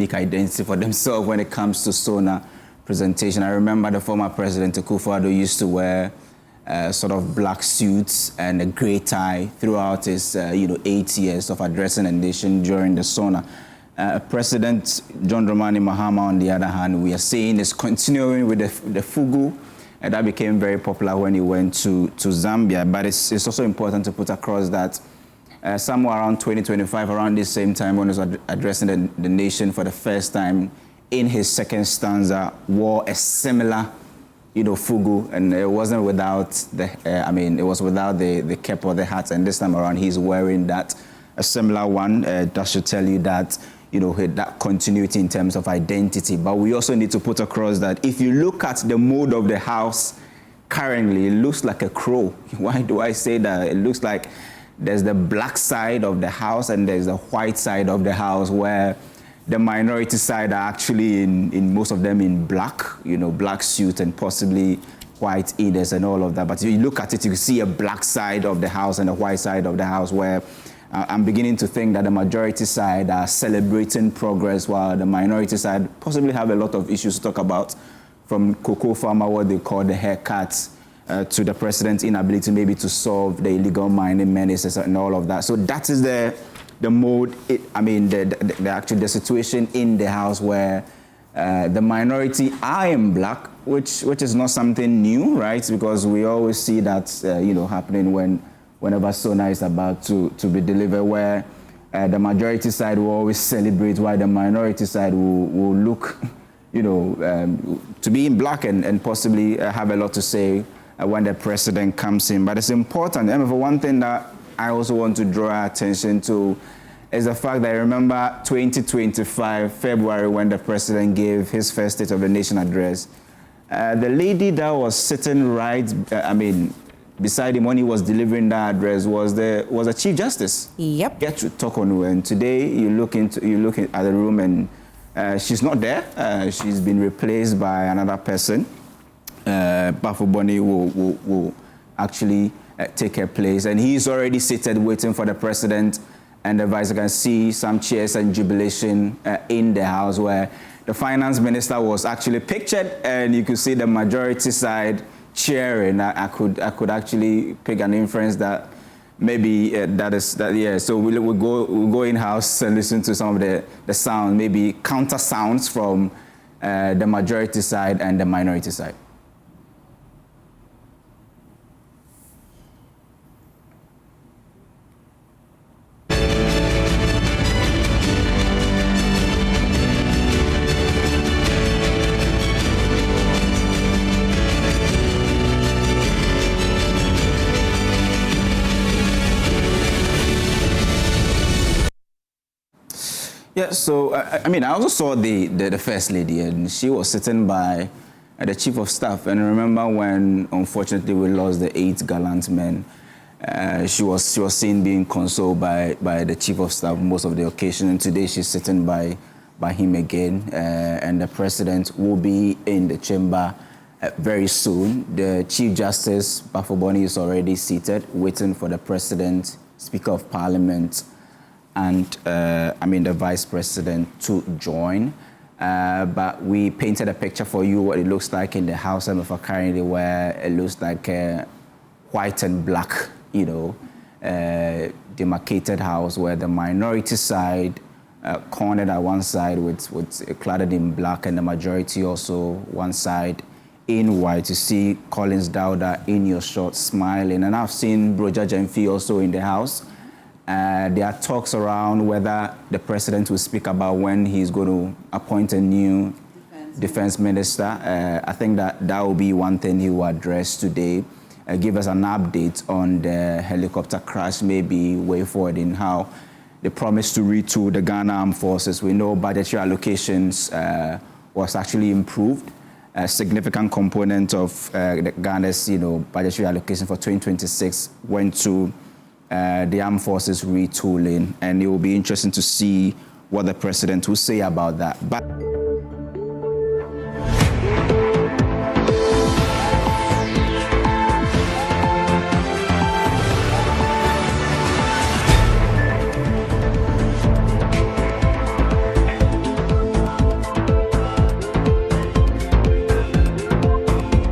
unique identity for themselves when it comes to SONA presentation. I remember the former President Akufo-Addo used to wear sort of black suits and a grey tie throughout his 8 years of addressing the nation during the SONA. President John Dramani Mahama, on the other hand, we are seeing is continuing with the fugu, and that became very popular when he went to Zambia. But it's also important to put across that somewhere around 2025, around this same time when he was addressing the nation for the first time, in his second stanza, wore a similar fugu, and it wasn't without it was without the cap or the hat, and this time around he's wearing that, a similar one. That should tell you that, that continuity in terms of identity. But we also need to put across that if you look at the mood of the house currently, it looks like a crow. Why do I say that? It looks like there's the black side of the house and there's the white side of the house, where the minority side are actually in most of them in black, black suit and possibly white eaters and all of that. But if you look at it, you can see a black side of the house and a white side of the house, where I'm beginning to think that the majority side are celebrating progress, while the minority side possibly have a lot of issues to talk about, from cocoa farmer, what they call the haircuts, to the president's inability maybe to solve the illegal mining menaces and all of that. So that is the mode, the situation in the house, where the minority are in black, which is not something new, right? Because we always see that, happening whenever SONA is about to be delivered, where the majority side will always celebrate, while the minority side will look, to be in black and possibly have a lot to say when the president comes in. But it's important. And for one thing that I also want to draw our attention to is the fact that I remember 2025, February, when the president gave his first State of the Nation address. The lady that was sitting beside him when he was delivering that address was a Chief Justice. Yep. Gertrude Tokonu. And today you look at the room and she's not there. She's been replaced by another person. Bafuboni will actually take her place, and he's already seated waiting for the president and the vice. You can see some cheers and jubilation in the house, where the finance minister was actually pictured, and you could see the majority side cheering. I could actually pick an inference that maybe So we'll go in house and listen to some of the sound, maybe counter sounds from the majority side and the minority side. Yeah, so I also saw the First Lady, and she was sitting by the Chief of Staff. And I remember when, unfortunately, we lost the 8 gallant men, she was seen being consoled by the Chief of Staff most of the occasion. And today she's sitting by him again, and the president will be in the chamber very soon. The Chief Justice Bafuboni is already seated, waiting for the president, Speaker of Parliament, and the Vice President to join. But we painted a picture for you what it looks like in the House of currently, where it looks like a white and black, demarcated house, where the minority side cornered at one side with cladded in black, and the majority also one side in white. You see Collins Dowda in your shot smiling, and I've seen Broja Jemfi also in the house. There are talks around whether the president will speak about when he's going to appoint a new defense minister. I think that will be one thing he will address today. Give us an update on the helicopter crash, maybe way forward in how they promised to retool the Ghana Armed Forces. We know budgetary allocations was actually improved. A significant component of Ghana's budgetary allocation for 2026 went to the Armed Forces retooling, and it will be interesting to see what the president will say about that. But